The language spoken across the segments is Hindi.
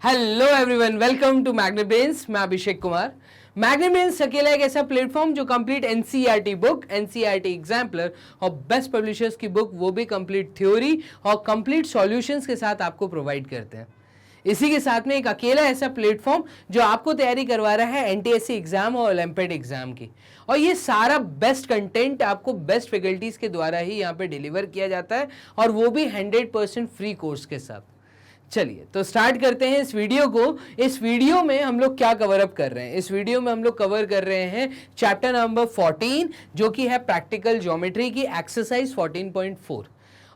Hello everyone, welcome to magnet brains. मैं अभिषेक कुमार। मैग्नेट ब्रेन्स अकेला एक ऐसा प्लेटफॉर्म जो complete NCERT book, NCERT exemplar और बेस्ट पब्लिशर्स की बुक, वो भी कंप्लीट थ्योरी और कंप्लीट सॉल्यूशंस के साथ आपको प्रोवाइड करते हैं। इसी के साथ में एक अकेला ऐसा प्लेटफॉर्म जो आपको तैयारी करवा रहा है एनटीएससी एग्जाम और ओलंपियाड एग्जाम की, और ये सारा बेस्ट कंटेंट आपको बेस्ट फैकल्टीज के द्वारा ही यहाँ पे डिलीवर किया जाता है, और वो भी 100% फ्री कोर्स के साथ। चलिए तो स्टार्ट करते हैं इस वीडियो को। इस वीडियो में हम लोग क्या कवर अप कर रहे हैं? इस वीडियो में हम लोग कवर कर रहे हैं चैप्टर नंबर 14, जो कि है प्रैक्टिकल ज्योमेट्री की एक्सरसाइज 14.4।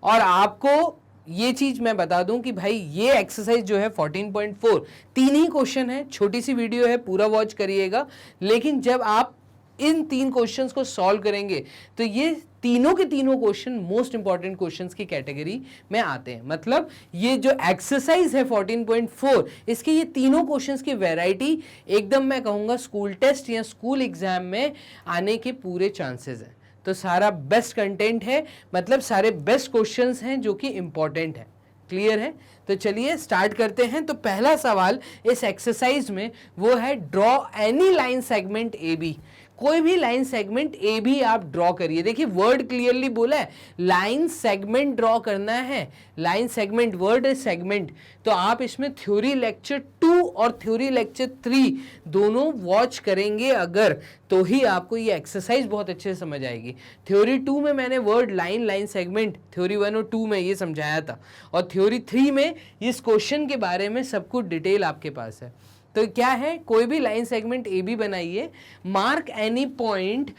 और आपको ये चीज मैं बता दूं कि भाई ये एक्सरसाइज जो है 14.4 तीन ही क्वेश्चन है, छोटी सी वीडियो है, पूरा वॉच करिएगा। लेकिन जब आप इन 3 क्वेश्चंस को सॉल्व करेंगे तो ये तीनों के तीनों क्वेश्चन मोस्ट इंपॉर्टेंट क्वेश्चंस की कैटेगरी में आते हैं। मतलब ये जो एक्सरसाइज है 14.4, इसके ये तीनों क्वेश्चंस की वैरायटी एकदम मैं कहूँगा स्कूल टेस्ट या स्कूल एग्जाम में आने के पूरे चांसेस हैं। तो सारा बेस्ट कंटेंट है, मतलब सारे बेस्ट क्वेश्चंस हैं जो कि इंपॉर्टेंट है। क्लियर है? तो चलिए स्टार्ट करते हैं। तो पहला सवाल इस एक्सरसाइज में वो है draw any line segment A B. कोई भी लाइन सेगमेंट ए बी आप ड्रॉ करिए। देखिए वर्ड क्लियरली बोला है, लाइन सेगमेंट ड्रॉ करना है। लाइन सेगमेंट, वर्ड है सेगमेंट। तो आप इसमें थ्योरी लेक्चर 2 और थ्योरी लेक्चर 3 दोनों वॉच करेंगे अगर, तो ही आपको ये एक्सरसाइज बहुत अच्छे से समझ आएगी। थ्योरी 2 में मैंने word line, line segment theory 1 और 2 में ये समझाया था, और थ्योरी 3 में इस क्वेश्चन के बारे में सब कुछ डिटेल आपके पास है। तो क्या है, कोई भी लाइन सेगमेंट ए बी बनाइए, mark any point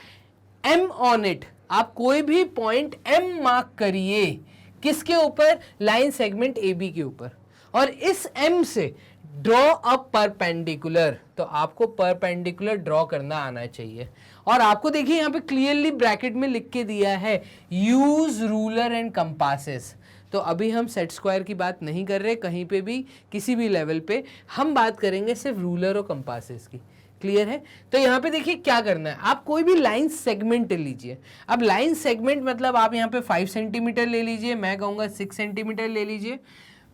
M on it. आप कोई भी पॉइंट एम मार्क करिए, किसके ऊपर? लाइन सेगमेंट ए बी के ऊपर, और इस एम से ड्रॉ अ परपेंडिकुलर। तो आपको परपेंडिकुलर ड्रॉ करना आना चाहिए। और आपको देखिए यहाँ पे क्लियरली ब्रैकेट में लिख के दिया है यूज रूलर एंड कंपासेस। तो अभी हम सेट स्क्वायर की बात नहीं कर रहे कहीं पे भी, किसी भी लेवल पे। हम बात करेंगे सिर्फ रूलर और कंपासेस की। क्लियर है? तो यहाँ पे देखिए क्या करना है, आप कोई भी लाइन सेगमेंट लीजिए। अब लाइन सेगमेंट मतलब आप यहाँ पे 5 सेंटीमीटर ले लीजिए, मैं कहूँगा 6 सेंटीमीटर ले लीजिए।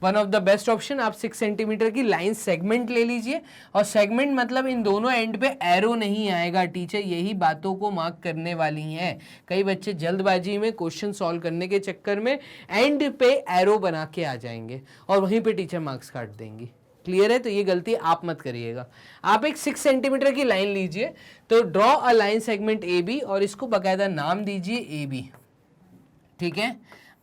One of the best option, आप 6 सेंटीमीटर की लाइन सेगमेंट ले लीजिए। और सेगमेंट मतलब इन दोनों एंड पे एरो नहीं आएगा। टीचर यही बातों को मार्क करने वाली हैं। कई बच्चे जल्दबाजी में क्वेश्चन सॉल्व करने के चक्कर में एंड पे एरो बना के आ जाएंगे और वहीं पे टीचर मार्क्स काट देंगी। क्लियर है? तो ये गलती आप मत करिएगा। आप एक 6 सेंटीमीटर की लाइन लीजिए, तो draw a line segment A B, और इसको बाकायदा नाम दीजिए ए बी। ठीक है?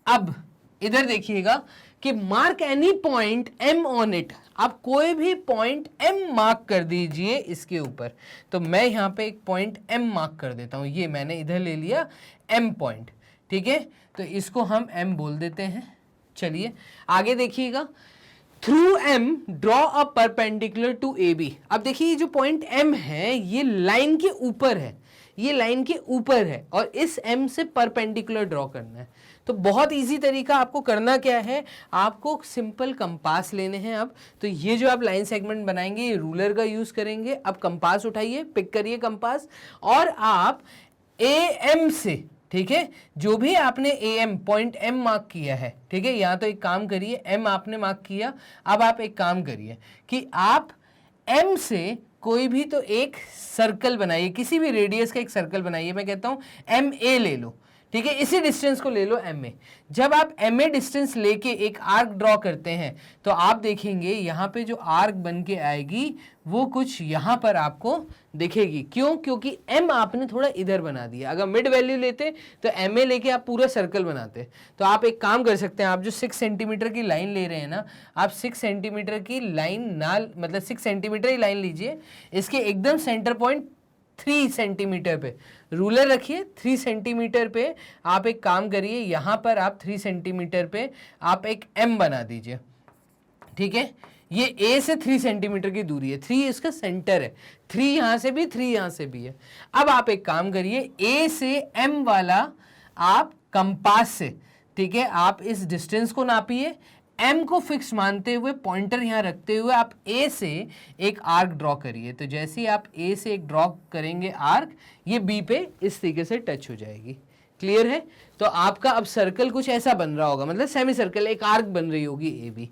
अब इधर देखिएगा कि mark any point M on it. आप कोई भी पॉइंट एम मार्क कर दीजिए इसके ऊपर। तो मैं यहाँ पे एक पॉइंट एम मार्क कर देता हूँ, ये मैंने इधर ले लिया एम पॉइंट। ठीक है? तो इसको हम एम बोल देते हैं। चलिए आगे देखिएगा, through M draw a perpendicular to A B. अब देखिए ये जो पॉइंट एम है ये लाइन के ऊपर है, ये लाइन के ऊपर है, और इस एम से परपेंडिकुलर ड्रॉ करना है। तो बहुत इजी तरीका, आपको करना क्या है, आपको सिंपल कंपास लेने हैं। अब तो ये जो आप लाइन सेगमेंट बनाएंगे ये रूलर का यूज करेंगे। अब कंपास उठाइए, पिक करिए कंपास, और आप ए एम से, ठीक है, जो भी आपने A M point M mark किया है, ठीक है, यहाँ तो एक काम करिए, एम आपने मार्क किया। अब आप एक काम करिए कि आप एम से कोई भी तो एक सर्कल बनाइए, किसी भी रेडियस का एक सर्कल बनाइए। मैं कहता हूँ एम ए ले लो, ठीक है, इसी डिस्टेंस को ले लो एम ए। जब आप एम ए डिस्टेंस लेके एक आर्क ड्रॉ करते हैं तो आप देखेंगे यहाँ पे जो आर्क बन के आएगी वो कुछ यहाँ पर आपको दिखेगी। क्यों? क्योंकि एम आपने थोड़ा इधर बना दिया। अगर मिड वैल्यू लेते तो एम ए लेके आप पूरा सर्कल बनाते। तो आप एक काम कर सकते हैं, आप जो 6 सेंटीमीटर की लाइन ले रहे हैं ना, आप 6 सेंटीमीटर की लाइन ना, मतलब 6 सेंटीमीटर ही लाइन लीजिए, इसके एकदम सेंटर पॉइंट 3 सेंटीमीटर पे रूलर रखिए। 3 सेंटीमीटर पे आप एक काम करिए, यहाँ पर आप 3 सेंटीमीटर पे आप एक एम बना दीजिए। ठीक है? ये ए से 3 सेंटीमीटर की दूरी है, 3 इसका सेंटर है, 3 यहाँ से भी, 3 यहाँ से भी है। अब आप एक काम करिए, ए से एम वाला आप कंपास से, ठीक है, आप इस डिस्टेंस को नापिए। एम को फिक्स मानते हुए, पॉइंटर यहाँ रखते हुए आप ए से एक आर्क ड्रॉ करिए। तो जैसे ही आप ए से एक ड्रॉ करेंगे आर्क, ये बी पे इस तरीके से टच हो जाएगी। क्लियर है? तो आपका अब सर्कल कुछ ऐसा बन रहा होगा, मतलब सेमी सर्कल, एक आर्क बन रही होगी ए बी।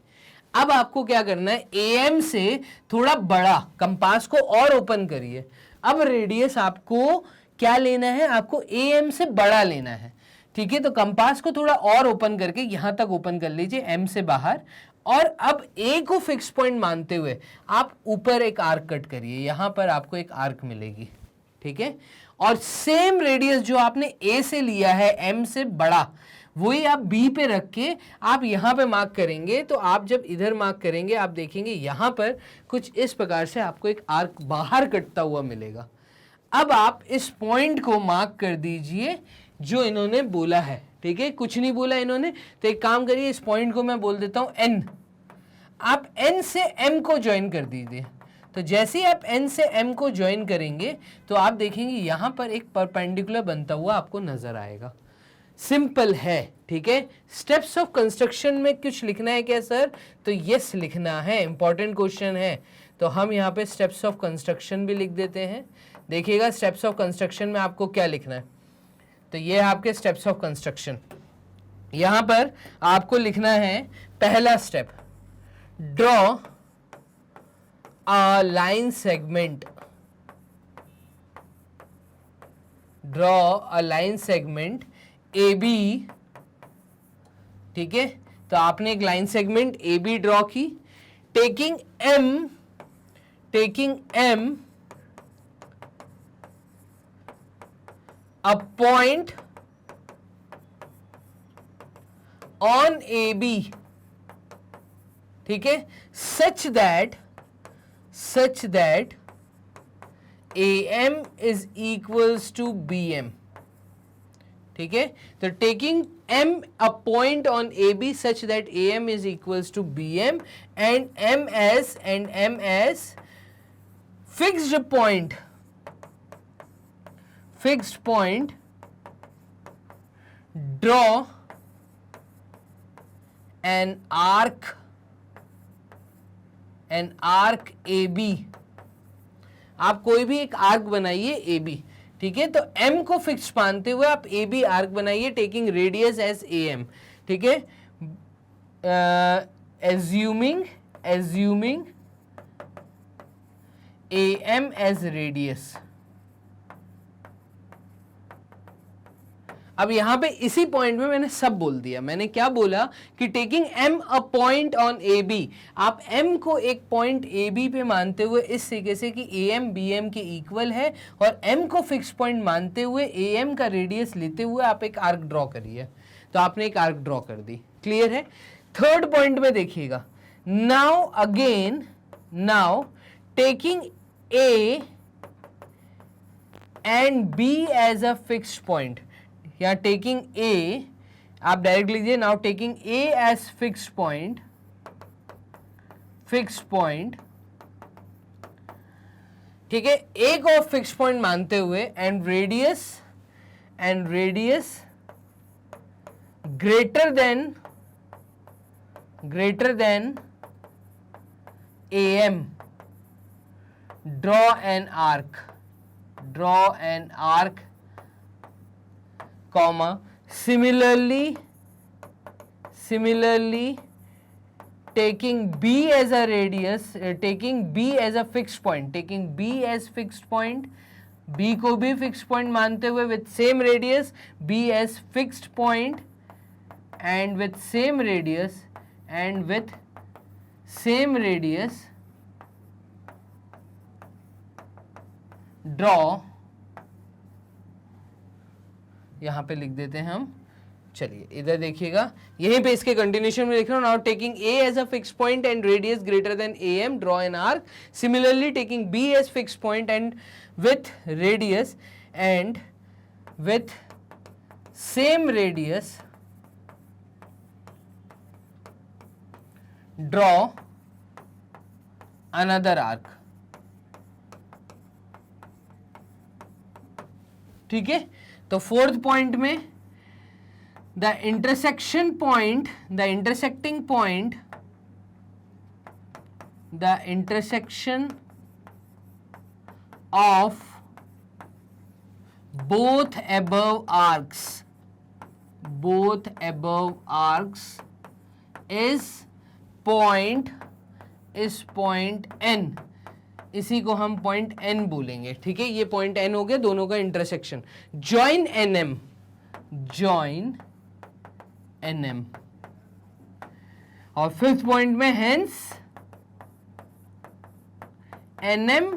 अब आपको क्या करना है, AM से थोड़ा बड़ा कंपास को और ओपन करिए। अब रेडियस आपको क्या लेना है, आपको AM से बड़ा लेना है, ठीक है। तो कंपास को थोड़ा और ओपन करके यहां तक ओपन कर लीजिए, M से बाहर, और अब A को फिक्स पॉइंट मानते हुए आप ऊपर एक आर्क कट करिए, यहां पर आपको एक आर्क मिलेगी, ठीक है। और सेम रेडियस जो आपने A से लिया है, M से बड़ा, वही आप B पे रख के आप यहां पे मार्क करेंगे। तो आप जब इधर मार्क करेंगे आप देखेंगे यहां पर कुछ इस प्रकार से आपको एक आर्क बाहर कटता हुआ मिलेगा। अब आप इस पॉइंट को मार्क कर दीजिए जो इन्होंने बोला है, ठीक है। कुछ नहीं बोला इन्होंने, तो एक काम करिए, इस पॉइंट को मैं बोल देता हूं N। आप N से M को ज्वाइन कर दीजिए। तो जैसे ही आप N से M को ज्वाइन करेंगे तो आप देखेंगे यहां पर एक परपेंडिकुलर बनता हुआ आपको नजर आएगा। सिंपल है, ठीक है। स्टेप्स ऑफ कंस्ट्रक्शन में कुछ लिखना है क्या सर, तो यस लिखना है, इंपॉर्टेंट क्वेश्चन है। तो हम यहाँ पे स्टेप्स ऑफ कंस्ट्रक्शन भी लिख देते हैं। देखिएगा स्टेप्स ऑफ कंस्ट्रक्शन में आपको क्या लिखना है, तो ये है आपके स्टेप्स ऑफ कंस्ट्रक्शन। यहां पर आपको लिखना है पहला step, draw a line segment, draw a line segment AB, ठीक है। तो आपने एक लाइन सेगमेंट AB ड्रॉ की, taking M a point on AB, ठीक है, such that AM is equals to BM, ठीक है। तो taking M a point on AB such that AM is equals to BM and M as fixed point, draw an arc AB। आप कोई भी एक आर्क बनाइए AB, ठीक है। तो M को फिक्स मानते हुए आप AB आर्क बनाइए, टेकिंग रेडियस एज AM, ठीक है। Assuming AM as radius. अब यहां पे इसी पॉइंट में मैंने सब बोल दिया। मैंने क्या बोला कि taking M a point on AB, आप M को एक पॉइंट AB पे मानते हुए इस तरीके से कि AM BM के इक्वल है, और M को फिक्स पॉइंट मानते हुए AM का रेडियस लेते हुए आप एक आर्क ड्रॉ करिए। तो आपने एक आर्क ड्रॉ कर दी, क्लियर है। थर्ड पॉइंट में देखिएगा, now taking A and B as a fixed point, या टेकिंग A, आप डायरेक्ट लीजिए, now taking A as fixed point, ठीक है। A को फिक्स पॉइंट मानते हुए and radius greater than AM, draw an arc, comma, similarly taking B as a radius, taking B as a fixed point, B को भी फिक्स पॉइंट मानते हुए with same radius, B as fixed point and with same radius draw, यहां पे लिख देते हैं हम। चलिए इधर देखिएगा, यहीं पे इसके कंटिन्यूशन में लिख रहा हूं, now taking A as a fix point and radius greater than AM, draw an arc. Similarly taking B as fix point and with radius and with same radius draw another arc, ठीक है। तो फोर्थ पॉइंट में the intersecting point the intersection of both above arcs is point, इस पॉइंट N, इसी को हम पॉइंट N बोलेंगे, ठीक है। ये पॉइंट N हो गया, दोनों का intersection. Join NM, join NM, और फिफ्थ पॉइंट में hence NM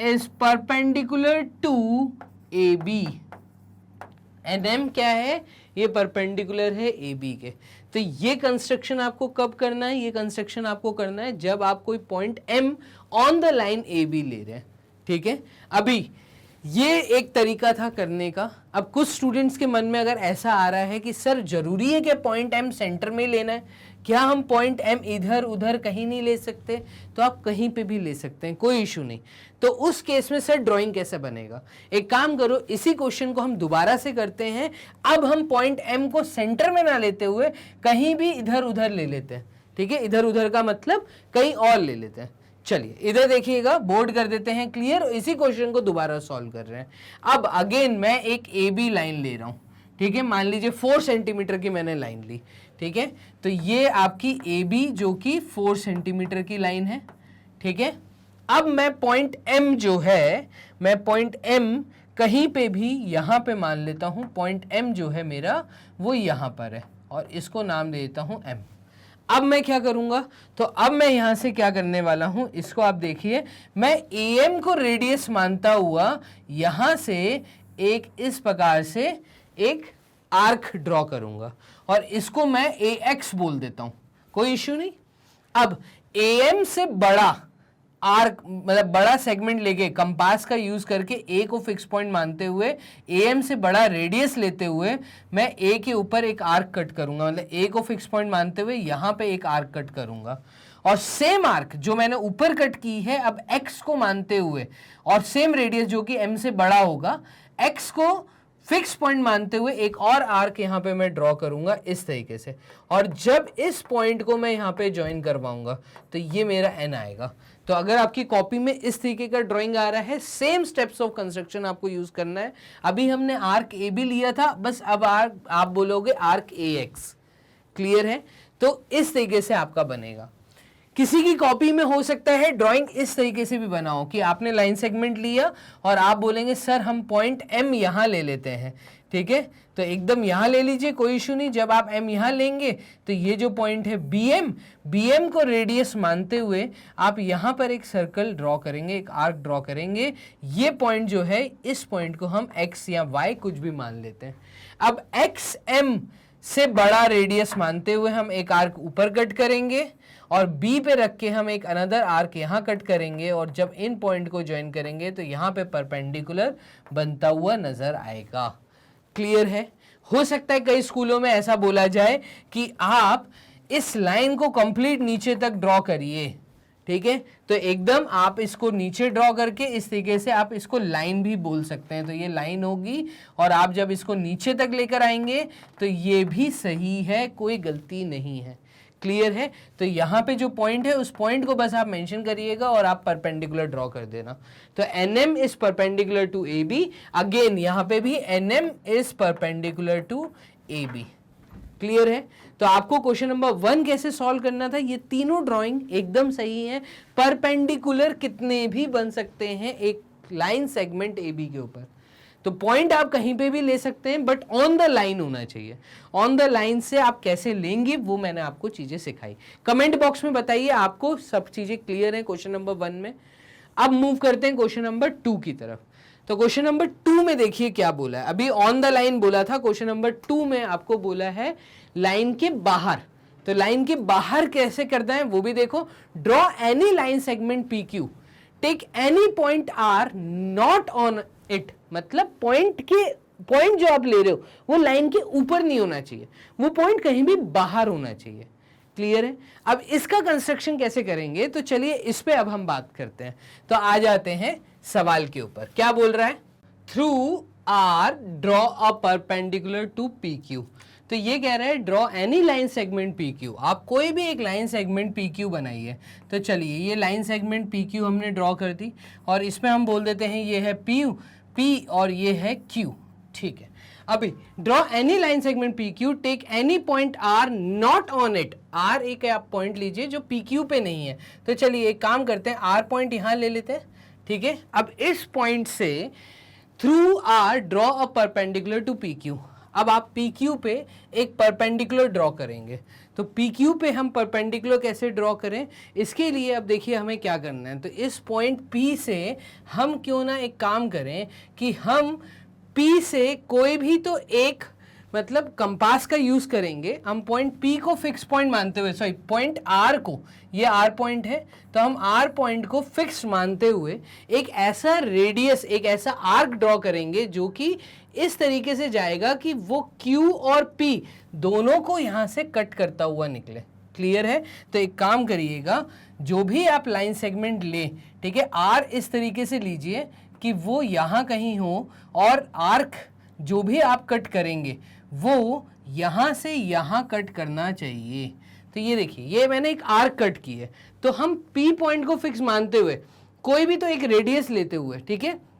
is perpendicular to AB। NM क्या है? ये परपेंडिकुलर है AB के। तो ये कंस्ट्रक्शन आपको कब करना है? ये कंस्ट्रक्शन आपको करना है जब आप कोई point M on the line AB ले रहे हैं, ठीक है। अभी ये एक तरीका था करने का। अब कुछ स्टूडेंट्स के मन में अगर ऐसा आ रहा है कि सर जरूरी है कि पॉइंट M सेंटर में लेना है, क्या हम पॉइंट M इधर उधर कहीं नहीं ले सकते? तो आप कहीं पे भी ले सकते हैं, कोई इशू नहीं। तो उस केस में सर ड्राइंग कैसे बनेगा? एक काम करो, इसी क्वेश्चन को हम दोबारा से करते हैं। अब हम पॉइंट M को सेंटर में ना लेते हुए कहीं भी इधर उधर ले लेते हैं, ठीक है। इधर उधर का मतलब कहीं और ले लेते हैं। चलिए इधर देखिएगा, बोर्ड कर देते हैं क्लियर। इसी क्वेश्चन को दोबारा सॉल्व कर रहे हैं। अब अगेन मैं एक AB लाइन ले रहा हूं, ठीक है। मान लीजिए 4 सेंटीमीटर की मैंने लाइन ली, ठीक है। तो ये आपकी AB जो कि 4 सेंटीमीटर की लाइन है, ठीक है। अब मैं पॉइंट M जो है, मैं पॉइंट M कहीं पे भी यहां पे मान लेता हूं। पॉइंट M जो है मेरा वो यहां पर है और इसको नाम दे देता हूं M। अब मैं क्या करूंगा? तो अब मैं यहां से क्या करने वाला हूं, इसको आप देखिए। मैं AM को रेडियस मानता हुआ यहां से एक इस प्रकार से एक आर्क ड्रॉ करूंगा और इसको मैं AX बोल देता हूं, कोई इश्यू नहीं। अब AM से बड़ा आर्क मतलब बड़ा सेगमेंट लेके कंपास का यूज करके A को फिक्स पॉइंट मानते हुए AM से बड़ा रेडियस लेते हुए मैं A के ऊपर एक आर्क कट करूंगा। मतलब A को फिक्स पॉइंट मानते हुए यहां पे एक आर्क कट करूंगा और सेम आर्क जो मैंने ऊपर कट की है अब X को मानते हुए और सेम रेडियस जो कि M से बड़ा होगा, X को फिक्स पॉइंट मानते हुए एक और आर्क यहां पे मैं ड्रॉ करूंगा इस तरीके से। और जब इस पॉइंट को मैं यहां पे ज्वाइन करवाऊंगा तो ये मेरा N आएगा। तो अगर आपकी कॉपी में इस तरीके का ड्राइंग आ रहा है, सेम स्टेप्स ऑफ कंस्ट्रक्शन आपको यूज करना है। अभी हमने आर्क AB लिया था, बस अब आर्क आप बोलोगे आर्क AX। क्लियर है? तो इस तरीके से आपका बनेगा। किसी की कॉपी में हो सकता है ड्राइंग इस तरीके से भी बना हो कि आपने लाइन सेगमेंट लिया और आप बोलेंगे सर हम पॉइंट M यहां ले लेते हैं, ठीक है। तो एकदम यहां ले लीजिए, कोई इशू नहीं। जब आप M यहां लेंगे तो ये जो पॉइंट है BM को रेडियस मानते हुए आप यहां पर एक सर्कल ड्रॉ करेंगे, एक आर्क ड्रॉ करेंगे। ये पॉइंट जो है, इस पॉइंट को हम X या Y कुछ भी मान लेते हैं। अब XM से बड़ा रेडियस मानते हुए हम एक आर्क ऊपर कट करेंगे और B पे रख के हम एक अनदर आर्क यहाँ कट करेंगे और जब इन पॉइंट को ज्वाइन करेंगे तो यहाँ पे परपेंडिकुलर बनता हुआ नजर आएगा। क्लियर है? हो सकता है कई स्कूलों में ऐसा बोला जाए कि आप इस लाइन को कंप्लीट नीचे तक ड्रॉ करिए, ठीक है। तो एकदम आप इसको नीचे ड्रॉ करके इस तरीके से आप इसको लाइन भी बोल सकते हैं। तो ये लाइन होगी और आप जब इसको नीचे तक लेकर आएंगे तो ये भी सही है, कोई गलती नहीं है। क्लियर है? तो यहाँ पे जो पॉइंट है उस पॉइंट को बस आप मेंशन करिएगा और आप परपेंडिकुलर ड्रॉ कर देना। तो NM is perpendicular to AB। Again यहाँ पे भी NM is perpendicular to AB। Clear है? तो आपको क्वेश्चन नंबर 1 कैसे सॉल्व करना था, ये तीनों ड्राइंग एकदम सही है। परपेंडिकुलर कितने भी बन सकते हैं एक लाइन सेगमेंट AB के ऊपर। तो पॉइंट आप कहीं पे भी ले सकते हैं बट ऑन द लाइन होना चाहिए। ऑन द लाइन से आप कैसे लेंगे वो मैंने आपको चीजें सिखाई। कमेंट बॉक्स में बताइए आपको सब चीजें क्लियर है क्वेश्चन नंबर 1 में। अब मूव करते हैं क्वेश्चन नंबर 2 की तरफ। तो क्वेश्चन नंबर 2 में देखिए क्या बोला है। अभी ऑन द लाइन बोला था, क्वेश्चन नंबर 2 में आपको बोला है लाइन के बाहर। तो लाइन के बाहर कैसे करना है वो भी देखो। Draw any line segment PQ, take any point R not on it. मतलब पॉइंट जो आप ले रहे हो वो लाइन के ऊपर नहीं होना चाहिए, वो पॉइंट कहीं भी बाहर होना चाहिए। क्लियर है? अब इसका कंस्ट्रक्शन कैसे करेंगे तो चलिए इस पे अब हम बात करते हैं। तो आ जाते हैं सवाल के ऊपर। क्या बोल रहा है? Through R draw a perpendicular to PQ। तो ये कह रहा है draw any line segment PQ। आप कोई भी एक लाइन सेगमेंट PQ बनाइए। तो चलिए ये लाइन सेगमेंट PQ हमने ड्रॉ कर दी और इसमें हम बोल देते हैं ये है P और ये है Q। ठीक है। अभी draw any line segment P Q, take any point R not on it. R एक आप पॉइंट लीजिए जो पी क्यू पे नहीं है। तो चलिए एक काम करते हैं, आर पॉइंट यहां ले लेते हैं, ठीक है। अब इस पॉइंट से through R draw a perpendicular to P Q. अब आप पी क्यू पे एक परपेंडिकुलर ड्रॉ करेंगे। तो पी क्यू पे हम परपेंडिकुलर कैसे ड्रॉ करें, इसके लिए अब देखिए हमें क्या करना है। तो इस पॉइंट पी से हम क्यों ना एक काम करें कि हम पी से कोई भी तो एक मतलब कंपास का यूज करेंगे। हम पॉइंट पी को फिक्स पॉइंट मानते हुए, सॉरी पॉइंट आर को, ये आर पॉइंट है, तो हम आर पॉइंट को फिक्स मानते हुए एक ऐसा रेडियस, एक ऐसा आर्क ड्रॉ करेंगे जो कि इस तरीके से जाएगा कि वो क्यू और पी दोनों को यहां से कट करता हुआ निकले। क्लियर है? तो एक काम करिएगा, जो भी आप लाइन सेगमेंट ले, ठीक है, आर इस तरीके से लीजिए कि वो यहां कहीं हो, और आर्क जो भी आप कट करेंगे वो यहां से यहां कट करना चाहिए। तो ये देखिए, ये मैंने एक आर्क कट की है। तो हम पी पॉइंट को फिक्स मानते हुए कोई भी तो एक रेडियस लेते हुए, ठीक है।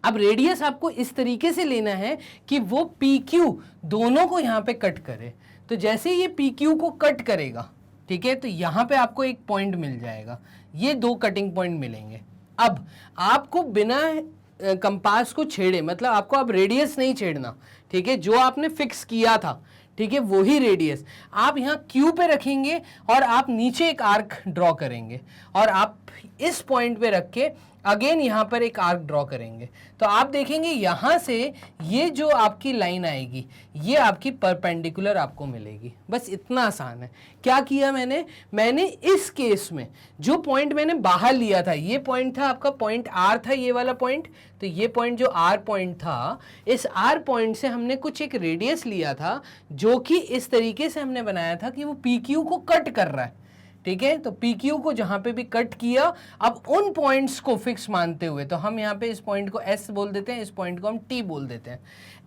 अब रेडियस आपको इस तरीके से लेना है कि वो पी क्यू दोनों को यहां पे कट करे। तो जैसे ये पी क्यू को कट करेगा, ठीक है, तो यहां पे आपको एक पॉइंट मिल जाएगा, ये दो कटिंग पॉइंट मिलेंगे। अब आपको बिना कंपास को छेड़े, मतलब आपको अब रेडियस नहीं छेड़ना, ठीक है, जो आपने फिक्स किया था, ठीक है, वही रेडियस आप यहाँ Q पे रखेंगे और आप नीचे एक आर्क ड्रॉ करेंगे, और आप इस पॉइंट पे रख के अगेन यहाँ पर एक आर्क ड्रॉ करेंगे। तो आप देखेंगे यहाँ से ये जो आपकी लाइन आएगी ये आपकी परपेंडिकुलर आपको मिलेगी। बस इतना आसान है। क्या किया मैंने इस केस में जो पॉइंट मैंने बाहर लिया था, ये पॉइंट था आपका पॉइंट आर था, ये वाला पॉइंट। तो ये पॉइंट जो आर पॉइंट था, इस आर पॉइंट से हमने कुछ एक रेडियस लिया था जो कि इस तरीके से हमने बनाया था कि वो पी क्यू को कट कर रहा है, ठीक है। तो पी क्यू को जहां पे भी कट किया, अब उन पॉइंट्स को फिक्स मानते हुए, तो हम यहाँ पे इस पॉइंट को एस बोल देते हैं, इस पॉइंट को हम टी बोल देते हैं।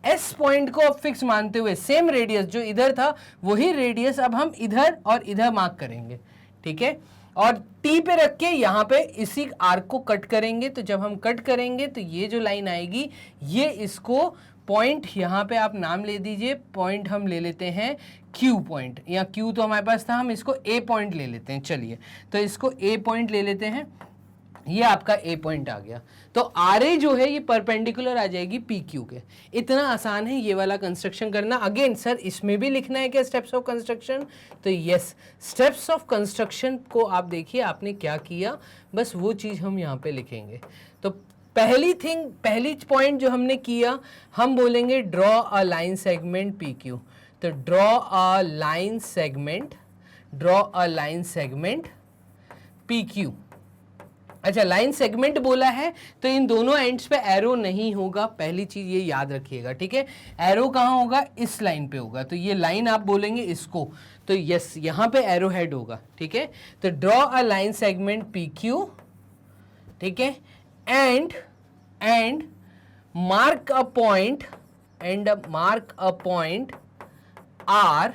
एस पॉइंट को अब फिक्स मानते हुए सेम रेडियस जो इधर था वही रेडियस अब हम इधर और इधर मार्क करेंगे, ठीक है, और टी पे रख के यहाँ पे इसी आर्क को कट करेंगे। तो जब हम कट करेंगे तो ये जो लाइन आएगी, ये इसको पॉइंट यहाँ पे आप नाम ले दीजिए, पॉइंट हम ले लेते हैं Q पॉइंट, या Q तो हमारे पास था, हम इसको A पॉइंट ले लेते हैं। चलिए, तो इसको A पॉइंट ले लेते हैं, ये आपका A पॉइंट आ गया। तो RA जो है ये परपेंडिकुलर आ जाएगी PQ के। इतना आसान है ये वाला कंस्ट्रक्शन करना। अगेन सर इसमें भी लिखना है क्या स्टेप्स ऑफ कंस्ट्रक्शन? तो यस, स्टेप्स ऑफ कंस्ट्रक्शन को आप देखिए आपने क्या किया, बस वो चीज़ हम यहाँ पे लिखेंगे। तो पहली पॉइंट जो हमने किया, हम बोलेंगे draw a line segment P Q. तो draw a line segment P Q. अच्छा, लाइन सेगमेंट बोला है तो इन दोनों एंड्स पे एरो नहीं होगा, पहली चीज ये याद रखिएगा, ठीक है। एरो कहाँ होगा? इस लाइन पे होगा। तो ये लाइन आप बोलेंगे इसको, तो यस यहाँ पे एरो हेड होगा, ठीक है। तो draw a line segment P Q, ठीक है, and mark a point R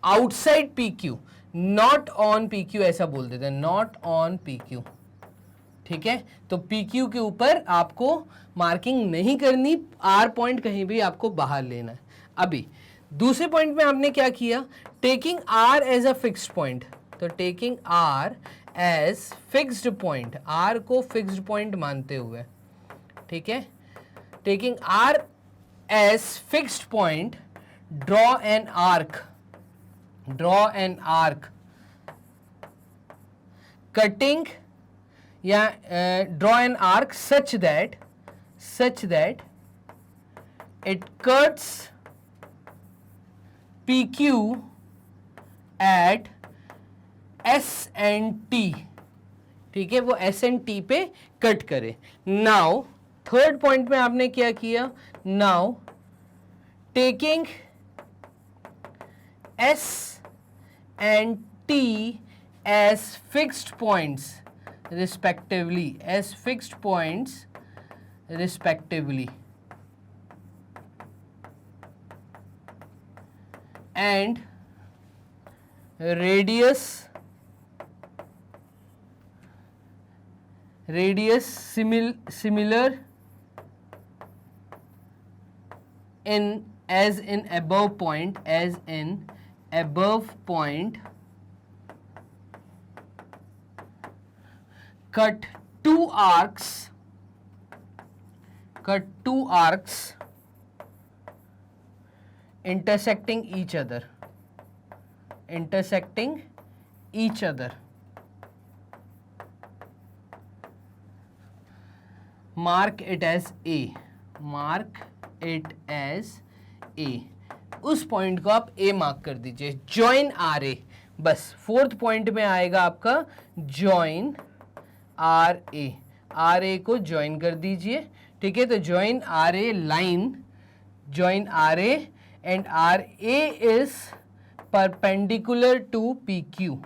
outside PQ, not on PQ, ऐसा बोल देते हैं, not on PQ, ठीक है। तो PQ के ऊपर आपको मार्किंग नहीं करनी, R पॉइंट कहीं भी आपको बाहर लेना है। अभी दूसरे पॉइंट में आपने क्या किया, taking R as a fixed point. तो taking R as fixed point, R को फिक्स्ड पॉइंट मानते हुए, ठीक है, taking R as fixed point, draw an arc cutting, या draw an arc such that it cuts PQ at S and T, ठीक है, वो S एंड T पे कट करे। नाउ थर्ड पॉइंट में आपने क्या किया, now taking S and T as fixed points respectively, and radius similar in as in above point, as in above point, cut two arcs intersecting each other, mark it as A, उस पॉइंट को आप A मार्क कर दीजिए, ज्वाइन RA, बस फोर्थ पॉइंट में आएगा आपका ज्वाइन RA को ज्वाइन कर दीजिए, ठीक है। तो join RA line, join RA and RA is perpendicular to PQ,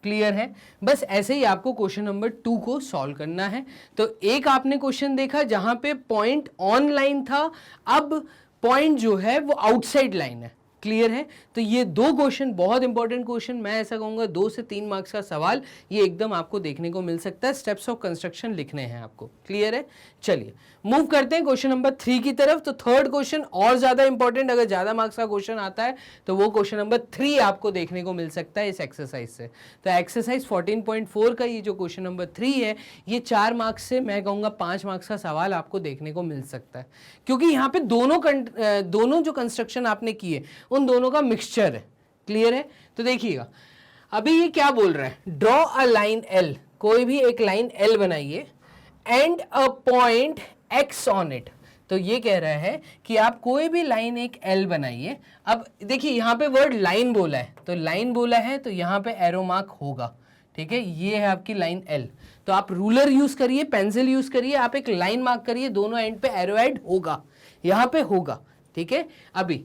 clear है। बस ऐसे ही आपको क्वेश्चन नंबर 2 को सॉल्व करना है। तो एक आपने क्वेश्चन देखा जहां पे पॉइंट ऑन लाइन था, अब पॉइंट जो है वो आउटसाइड लाइन है, क्लियर है। तो ये दो क्वेश्चन बहुत इंपॉर्टेंट क्वेश्चन, मैं ऐसा कहूंगा 2 से 3 मार्क्स का सवाल ये एकदम आपको देखने को मिल सकता है। स्टेप्स ऑफ कंस्ट्रक्शन लिखने हैं आपको, क्लियर है। चलिए मूव करते हैं क्वेश्चन नंबर 3 की तरफ। तो थर्ड क्वेश्चन और ज्यादा इंपॉर्टेंट, अगर ज्यादा मार्क्स का क्वेश्चन आता है तो वो क्वेश्चन नंबर 3 आपको देखने को मिल सकता है इस एक्सरसाइज से। तो एक्सरसाइज 14.4 का ये जो क्वेश्चन नंबर 3 है, ये 4 मार्क्स से मैं कहूंगा 5 मार्क्स का सवाल आपको देखने को मिल सकता है, क्योंकि यहाँ पे दोनों जो कंस्ट्रक्शन आपने किए उन दोनों का मिक्सचर है, क्लियर है। तो देखिएगा अभी ये क्या बोल रहा है, ड्रॉ अ लाइन L, कोई भी एक लाइन L बनाइए and a point X on it. तो ये कह रहा है कि आप कोई भी लाइन एक L बनाइए। अब देखिए यहाँ पे वर्ड लाइन बोला है, तो लाइन बोला है तो यहाँ पे एरो मार्क होगा, ठीक है। ये है आपकी लाइन L, तो आप रूलर यूज करिए, पेंसिल यूज करिए, आप एक लाइन मार्क करिए, दोनों एंड पे एरो ऐड होगा, यहाँ पे होगा, ठीक है। अभी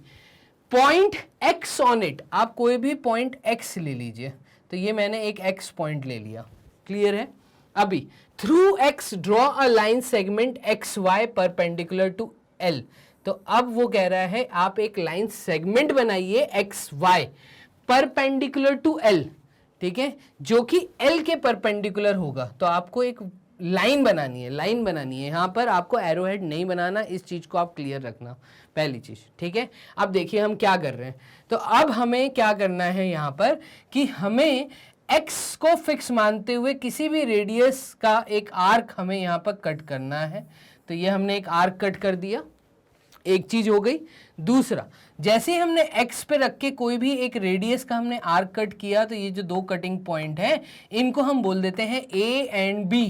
पॉइंट X ऑन इट, आप कोई भी पॉइंट X ले लीजिए, तो ये मैंने एक X पॉइंट ले लिया, क्लियर है। अभी through X draw a line segment XY perpendicular to L। तो अब वो कह रहा है आप एक लाइन सेगमेंट बनाइए XY परपेंडिकुलर टू L, ठीक है, जो कि L के परपेंडिकुलर होगा। तो आपको एक लाइन बनानी है, यहाँ पर आपको एरो हेड नहीं बनाना, इस चीज को आप क्लियर रखना, पहली चीज, ठीक है। अब देखिए हम क्या कर रहे हैं, तो अब हमें क्या करना है यहाँ पर कि हमें x को फिक्स मानते हुए किसी भी रेडियस का एक आर्क हमें यहाँ पर कट करना है। तो ये हमने एक आर्क कट कर दिया, एक चीज हो गई। दूसरा, जैसे ही हमने x पे रख के कोई भी एक रेडियस का हमने आर्क कट किया, तो ये जो दो कटिंग पॉइंट है इनको हम बोल देते हैं A एंड B,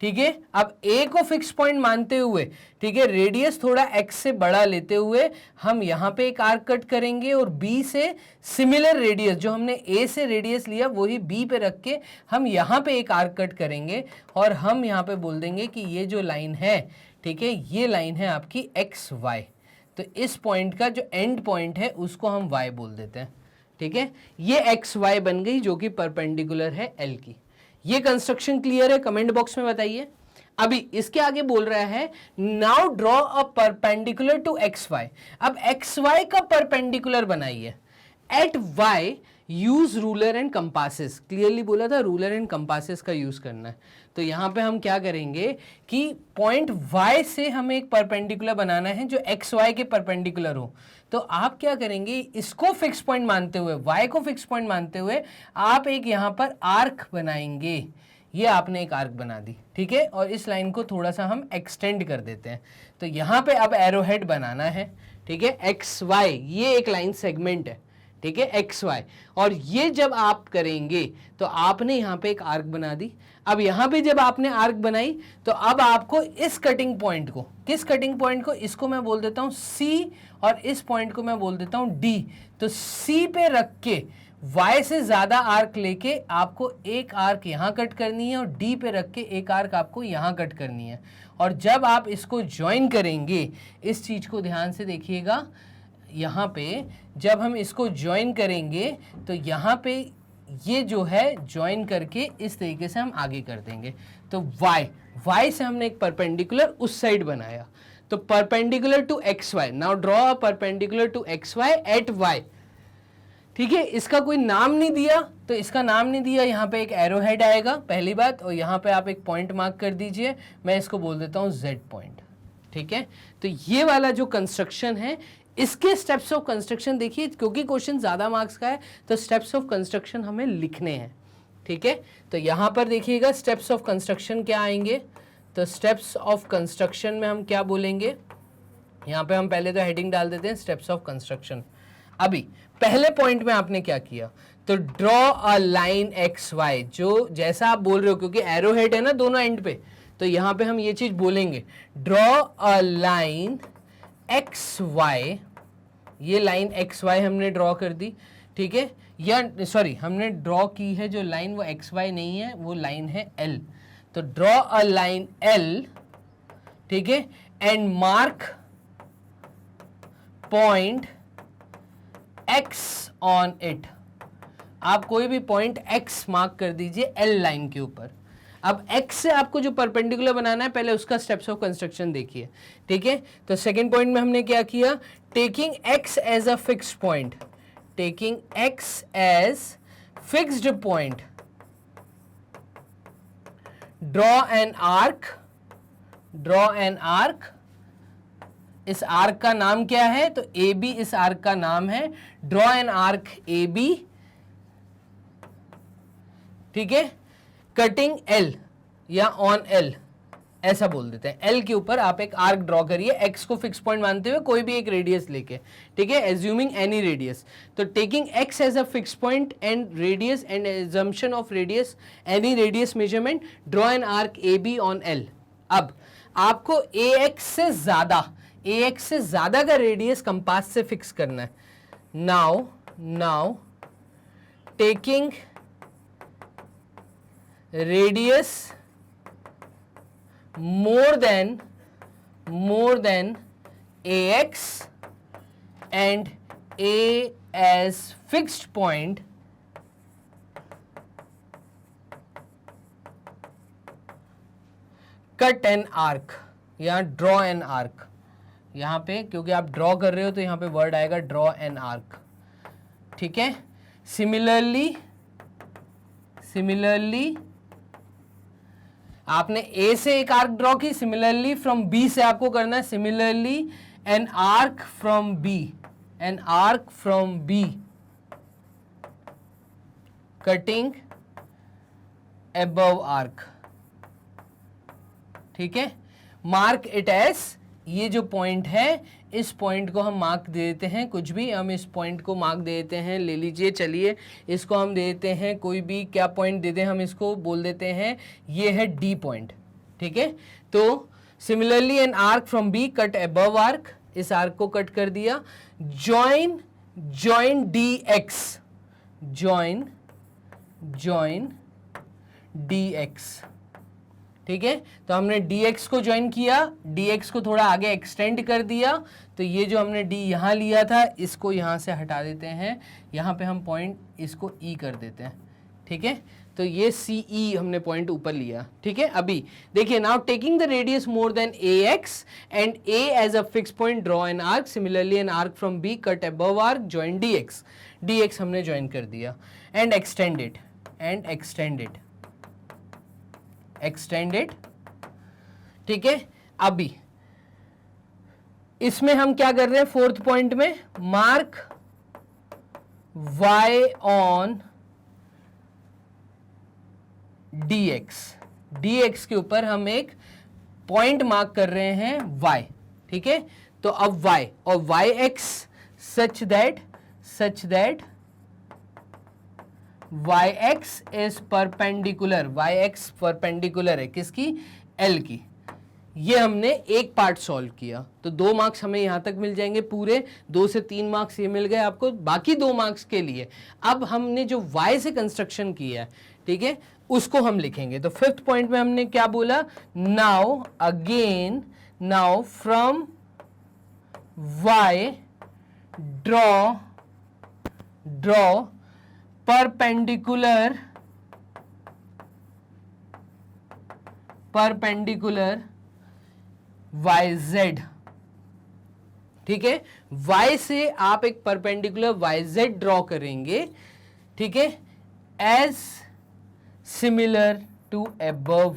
ठीक है। अब A को फिक्स पॉइंट मानते हुए, ठीक है, रेडियस थोड़ा x से बड़ा लेते हुए हम यहाँ पे एक आर्क कट करेंगे और B से सिमिलर रेडियस, जो हमने A से रेडियस लिया वही B पे रख के हम यहाँ पे एक आर्क कट करेंगे और हम यहाँ पे बोल देंगे कि ये जो लाइन है, ठीक है, ये लाइन है आपकी XY। तो इस पॉइंट का जो एंड पॉइंट है उसको हम Y बोल देते हैं, ठीक है। ये XY बन गई जो कि परपेंडिकुलर है L की। ये कंस्ट्रक्शन क्लियर है, कमेंट बॉक्स में बताइए। अभी इसके आगे बोल रहा है now draw a perpendicular to XY। अब XY का परपेंडिकुलर बनाइए at Y, use ruler and compasses, clearly बोला था रूलर एंड कंपासेस का यूज करना है। तो यहाँ पे हम क्या करेंगे कि पॉइंट Y से हमें एक परपेंडिकुलर बनाना है जो XY के परपेंडिकुलर हो। तो आप क्या करेंगे, इसको फिक्स पॉइंट मानते हुए, Y को फिक्स पॉइंट मानते हुए आप एक यहाँ पर आर्क बनाएंगे। ये आपने एक आर्क बना दी, ठीक है, और इस लाइन को थोड़ा सा हम एक्सटेंड कर देते हैं। तो यहाँ पे अब एरो हेड बनाना है, ठीक है, XY, ये एक लाइन सेगमेंट है, ठीक है, XY, और ये जब आप करेंगे तो आपने यहाँ पे एक आर्क बना दी। अब यहाँ पे जब आपने आर्क बनाई तो अब आपको इस कटिंग पॉइंट को, किस कटिंग पॉइंट को, इसको मैं बोल देता हूँ C और इस पॉइंट को मैं बोल देता हूँ D। तो C पे रख के Y से ज्यादा आर्क लेके आपको एक आर्क यहाँ कट करनी है और D पे रख के एक आर्क आपको यहाँ कट करनी है। और जब आप इसको ज्वाइन करेंगे, इस चीज को ध्यान से देखिएगा, यहाँ पे जब हम इसको ज्वाइन करेंगे तो यहाँ पे ये जो है ज्वाइन करके इस तरीके से हम आगे कर देंगे। तो y से हमने एक परपेंडिकुलर उस साइड बनाया, तो perpendicular to XY। Now draw a perpendicular to XY at Y, ठीक है। इसका कोई नाम नहीं दिया, तो इसका नाम नहीं दिया, यहाँ पे एक एरो हेड आएगा पहली बात, और यहाँ पे आप एक पॉइंट मार्क कर दीजिए, मैं इसको बोल देता हूँ Z पॉइंट, ठीक है, तो ये वाला जो कंस्ट्रक्शन है, इसके स्टेप्स ऑफ कंस्ट्रक्शन देखिए, क्योंकि क्वेश्चन ज्यादा मार्क्स का है तो स्टेप्स ऑफ कंस्ट्रक्शन हमें लिखने हैं। ठीक है, तो यहां पर देखिएगा स्टेप्स ऑफ कंस्ट्रक्शन क्या आएंगे, तो स्टेप्स ऑफ कंस्ट्रक्शन में हम क्या बोलेंगे, यहां पे हम पहले तो हेडिंग डाल देते हैं स्टेप्स ऑफ कंस्ट्रक्शन। अभी पहले पॉइंट में आपने क्या किया, तो draw a line x Y, जो जैसा आप बोल रहे हो, क्योंकि एरो हेड है ना दोनों एंड पे, तो यहां पे हम ये चीज बोलेंगे, draw a line x y, ये लाइन एक्स वाई हमने ड्रॉ कर दी। ठीक है, या सॉरी हमने ड्रॉ की है जो लाइन, वो एक्स वाई नहीं है, वो लाइन है एल। तो ड्रॉ अ लाइन एल, ठीक है, and mark point x on it. आप कोई भी पॉइंट एक्स मार्क कर दीजिए एल लाइन के ऊपर। अब x से आपको जो परपेंडिकुलर बनाना है, पहले उसका स्टेप्स ऑफ कंस्ट्रक्शन देखिए। ठीक है, तो सेकेंड पॉइंट में हमने क्या किया, taking x as a fixed point, taking x as fixed point, draw an arc, draw an arc. इस आर्क का नाम क्या है, तो ए बी इस आर्क का नाम है, draw an arc A B. ठीक है, कटिंग एल या ऑन एल, ऐसा बोल देते हैं। एल के ऊपर आप एक आर्क ड्रॉ करिए, एक्स को फिक्स पॉइंट मानते हुए कोई भी एक रेडियस लेके। ठीक है, एज्यूमिंग एनी रेडियस, तो taking X as a fix point and radius and assumption of radius, any radius measurement, draw an arc A B on L. अब आपको ए एक्स से ज्यादा का रेडियस कंपास से फिक्स करना है। Now taking radius more than ax and a as fixed point, cut an arc या draw an arc। यहां पे क्योंकि आप ड्रॉ कर रहे हो तो यहां पे वर्ड आएगा draw an arc। ठीक है, सिमिलरली आपने ए से एक आर्क ड्रॉ की, सिमिलरली फ्रॉम बी से आपको करना है, similarly an arc from B, cutting above arc. ठीक है, मार्क इट एज, ये जो पॉइंट है इस पॉइंट को हम मार्क दे देते हैं, कुछ भी हम इस पॉइंट को मार्क दे देते हैं, ले लीजिए, चलिए इसको हम दे देते हैं, कोई भी क्या पॉइंट दे दें, हम इसको बोल देते हैं ये है डी पॉइंट। ठीक है, तो similarly an arc from B cut above arc, इस आर्क को कट कर दिया। Join D X, join D X. ठीक है, तो हमने dx को ज्वाइन किया, dx को थोड़ा आगे एक्सटेंड कर दिया, तो ये जो हमने d यहां लिया था इसको यहां से हटा देते हैं, यहां पे हम पॉइंट इसको e कर देते हैं। ठीक है, तो ये CE हमने पॉइंट ऊपर लिया। ठीक है, अभी देखिए, now taking the radius more than ax and a as a fix point, draw an arc, similarly an arc from b cut above arc, join dx हमने ज्वाइन कर दिया, एंड एक्सटेंड इट। ठीक है, अभी इसमें हम क्या कर रहे हैं, फोर्थ पॉइंट में मार्क y ऑन dx के ऊपर हम एक पॉइंट मार्क कर रहे हैं y। ठीक है, तो अब y और yx such that yx is perpendicular, yx perpendicular है किसकी, l की। ये हमने एक पार्ट सॉल्व किया, तो 2 मार्क्स हमें यहां तक मिल जाएंगे पूरे, 2 से 3 मार्क्स ये मिल गए आपको। बाकी 2 मार्क्स के लिए अब हमने जो y से कंस्ट्रक्शन किया है, ठीक है, उसको हम लिखेंगे। तो फिफ्थ पॉइंट में हमने क्या बोला, now from y draw perpendicular YZ। ठीक है, y से आप एक परपेंडिकुलर YZ ड्रॉ करेंगे। ठीक है, एज सिमिलर टू अबव,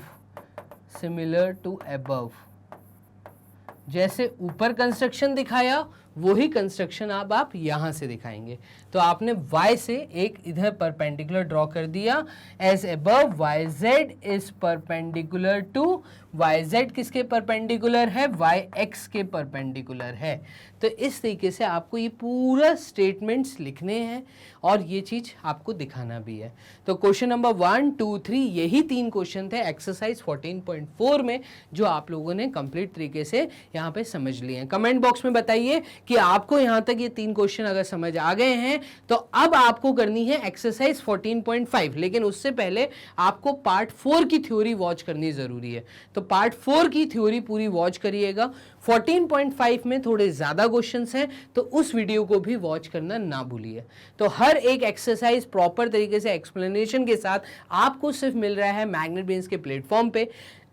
जैसे ऊपर कंस्ट्रक्शन दिखाया वही कंस्ट्रक्शन अब आप यहां से दिखाएंगे। तो आपने y से एक इधर परपेंडिकुलर ड्रॉ कर दिया, as above Y Z is perpendicular to, Y Z किसके परपेंडिकुलर है, वाई एक्स के परपेंडिकुलर है। तो इस तरीके से आपको ये पूरा स्टेटमेंट्स लिखने हैं और ये चीज आपको दिखाना भी है। तो क्वेश्चन नंबर 1, 2, 3 यही 3 क्वेश्चन थे एक्सरसाइज 14.4 में, जो आप लोगों ने कंप्लीट तरीके से यहाँ पे समझ लिए हैं। कमेंट बॉक्स में बताइए कि आपको यहाँ तक ये 3 क्वेश्चन अगर समझ आ गए हैं तो अब आपको करनी है एक्सरसाइज 14.5, लेकिन उससे पहले आपको पार्ट 4 की थ्योरी वॉच करनी जरूरी है। तो पार्ट 4 की थ्योरी पूरी वॉच करिएगा। 14.5 में थोड़े ज्यादा क्वेश्चंस हैं तो उस वीडियो को भी वॉच करना ना भूलिए। तो हर एक एक्सरसाइज प्रॉपर तरीके से एक्सप्लेनेशन के साथ आपको सिर्फ मिल रहा है मैग्नेट ब्रेन्स के प्लेटफॉर्म पे।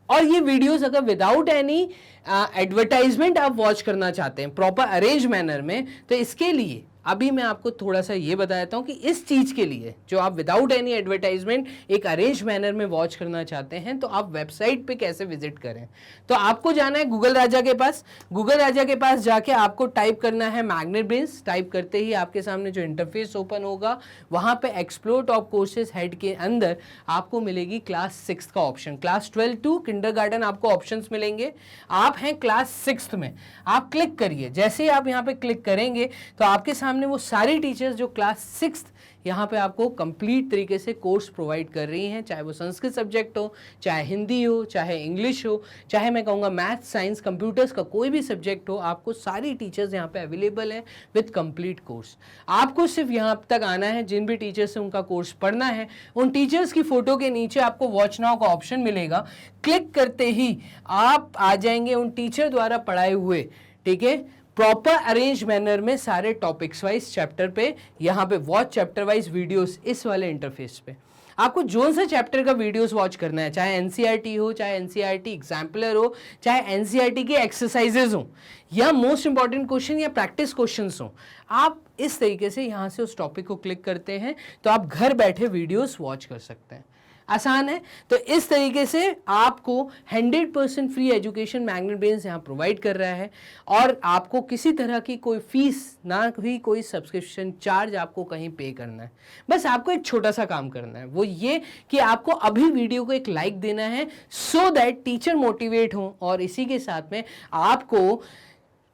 और ये वीडियोस अगर विदाउट एनी एडवर्टाइजमेंट आप वॉच करना चाहते हैं प्रॉपर अरेंज मैनर में, तो इसके लिए अभी मैं आपको थोड़ा सा ये बता देता हूं कि इस चीज के लिए जो आप विदाउट एनी एडवर्टाइजमेंट एक अरेंज मैनर में वॉच करना चाहते हैं तो आप वेबसाइट पे कैसे विजिट करें। तो आपको जाना है गूगल राजा के पास। गूगल राजा के पास जाके आपको टाइप करना है मैग्नेट ब्रेन्स। टाइप करते ही आपके सामने जो इंटरफेस ओपन होगा वहां पे एक्सप्लोर टॉप कोर्सेज हेड के अंदर आपको मिलेगी क्लास 6 का ऑप्शन। क्लास 12 टू किंडरगार्टन आपको ऑप्शंस मिलेंगे। आप हैं क्लास 6 में, आप क्लिक करिए। जैसे ही आप यहाँ पे क्लिक करेंगे तो आपके सामने वो सारी टीचर्स जो क्लास 6 यहाँ पे आपको कंप्लीट तरीके से कोर्स प्रोवाइड कर रही हैं, चाहे वो संस्कृत सब्जेक्ट हो, चाहे हिंदी हो, चाहे इंग्लिश हो, चाहे मैं कहूँगा मैथ, साइंस, कंप्यूटर्स का कोई भी सब्जेक्ट हो, आपको सारी टीचर्स यहाँ पे अवेलेबल हैं विद कंप्लीट कोर्स। आपको सिर्फ यहाँ तक आना है, जिन भी टीचर्स से उनका कोर्स पढ़ना है उन टीचर्स की फोटो के नीचे आपको वॉच नाउ का ऑप्शन मिलेगा। क्लिक करते ही आप आ जाएंगे उन टीचर द्वारा पढ़ाए हुए, ठीक है, प्रॉपर अरेंज मैनर में सारे टॉपिक्स वाइज चैप्टर पे, यहाँ पे वॉच चैप्टर वाइज वीडियोस इस वाले इंटरफेस पे। आपको जो सा चैप्टर का वीडियोस वॉच करना है, चाहे एनसीईआरटी हो, चाहे एनसीईआरटी एग्जाम्पलर हो, चाहे एनसीईआरटी के एक्सरसाइजेज हो, या मोस्ट इंपॉर्टेंट क्वेश्चन या प्रैक्टिस क्वेश्चंस हो, आप इस तरीके से यहाँ से उस टॉपिक को क्लिक करते हैं तो आप घर बैठे वीडियोस वॉच कर सकते हैं। आसान है। तो इस तरीके से आपको 100% फ्री एजुकेशन मैग्नेट ब्रेन्स यहाँ प्रोवाइड कर रहा है और आपको किसी तरह की कोई फीस ना ही कोई सब्सक्रिप्शन चार्ज आपको कहीं पे करना है। बस आपको एक छोटा सा काम करना है, वो ये कि आपको अभी वीडियो को एक लाइक देना है सो दैट टीचर मोटिवेट हो, और इसी के साथ में आपको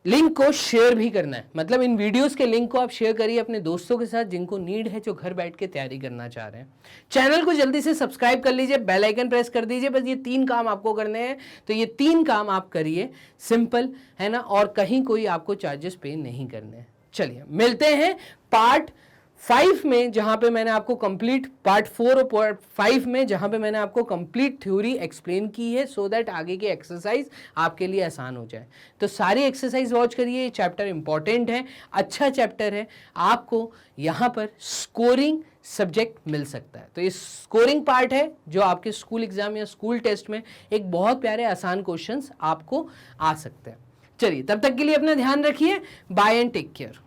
लिंक को शेयर भी करना है। मतलब इन वीडियोस के लिंक को आप शेयर करिए अपने दोस्तों के साथ जिनको नीड है, जो घर बैठ के तैयारी करना चाह रहे हैं। चैनल को जल्दी से सब्सक्राइब कर लीजिए, बेल आइकन प्रेस कर दीजिए। बस ये 3 काम आपको करने हैं, तो ये 3 काम आप करिए, सिंपल है ना, और कहीं कोई आपको चार्जेस पे नहीं करने हैं। चलिए मिलते हैं पार्ट 5 में, जहां पे मैंने आपको कंप्लीट पार्ट 4 और पार्ट 5 में जहां पे मैंने आपको कंप्लीट थ्योरी एक्सप्लेन की है सो दैट आगे की एक्सरसाइज आपके लिए आसान हो जाए। तो सारी एक्सरसाइज वॉच करिए, ये चैप्टर इंपॉर्टेंट है, अच्छा चैप्टर है, आपको यहाँ पर स्कोरिंग सब्जेक्ट मिल सकता है। तो ये स्कोरिंग पार्ट है जो आपके स्कूल एग्जाम या स्कूल टेस्ट में एक बहुत प्यारे आसान क्वेश्चंस आपको आ सकते हैं। चलिए तब तक के लिए अपना ध्यान रखिए, बाय एंड टेक केयर।